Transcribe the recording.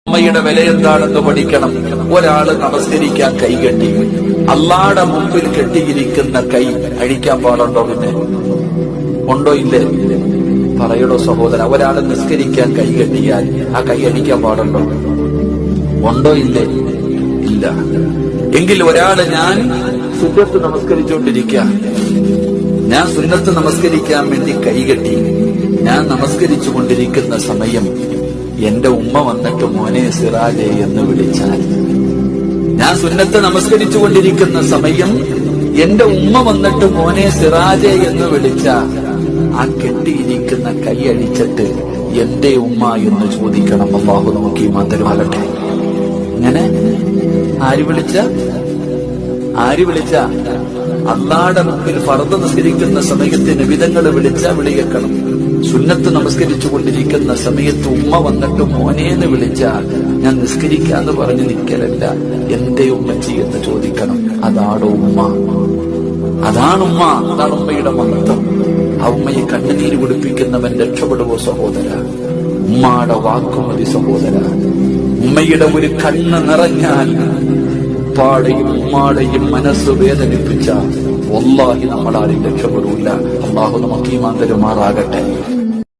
ഉമ്മയുടെ വില എന്താണെന്ന് പഠിക്കണം. ഒരാള് നമസ്കരിക്കാൻ കൈകെട്ടി, അള്ളാടെ മുമ്പിൽ കെട്ടിയിരിക്കുന്ന കൈ അഴിക്കാൻ പാടുണ്ടോ? പിന്നെ ഉണ്ടോ? ഇല്ലേ? പറയടോ സഹോദര. ഒരാള് നിസ്കരിക്കാൻ കൈ കെട്ടിയാൽ ആ കൈ അടിക്കാൻ പാടുണ്ടോ? ഉണ്ടോ? ഇല്ലേ? ഇല്ല. എങ്കിൽ ഒരാള് ഞാൻ സുന്നത്ത് നമസ്കരിക്കാൻ വേണ്ടി കൈകെട്ടി, ഞാൻ നമസ്കരിച്ചു കൊണ്ടിരിക്കുന്ന സമയം എന്റെ ഉമ്മ വന്നിട്ട് മോനെ സിറാജെ എന്ന് വിളിച്ചാൽ, ഞാൻ സുന്നത്ത് നമസ്കരിച്ചു കൊണ്ടിരിക്കുന്ന സമയം എന്റെ ഉമ്മ വന്നിട്ട് മോനെ സിറാജെ എന്ന് വിളിച്ച ആ കെട്ടിയിരിക്കുന്ന കൈ അടിച്ചിട്ട് എന്റെ ഉമ്മ എന്ന് ചോദിക്കണം. അല്ലാഹു നമുക്ക് ഈമാൻ തരുമാറാകട്ടെ. ഇങ്ങനെ ആര് വിളിച്ച അള്ളാടെ മുമ്പിൽ ഫർദ് നിസ്കരിക്കുന്ന സമയത്ത് നബിതങ്ങള് വിളിക്കണം. സുന്നത്ത് നമസ്കരിച്ചു കൊണ്ടിരിക്കുന്ന സമയത്ത് ഉമ്മ വന്നിട്ട് മോനേന്ന് വിളിച്ചാൽ ഞാൻ നിസ്കരിക്കാന്ന് പറഞ്ഞ് നിൽക്കലല്ല, എന്റെ ഉമ്മച്ചി എന്ന് ചോദിക്കണം. അതാണ് ഉമ്മ. അതാണ് ഉമ്മയുടെ മഹത്വം. ആ ഉമ്മയെ കണ്ണുനീര് കുടിപ്പിക്കുന്നവൻ രക്ഷപ്പെടുവോ സഹോദര? ഉമ്മയുടെ വാക്കുമതി സഹോദര. ഉമ്മയുടെ ഒരു കണ്ണ് നിറഞ്ഞാൽ ഉപ്പാടെയും ഉമ്മാടെയും മനസ്സ് വേദനിപ്പിച്ച വല്ലാഹി നമ്മളാരും രക്ഷപ്പെടൂല. അല്ലാഹു നമുക്ക് ഈമാൻ തരുമാറാകട്ടെ.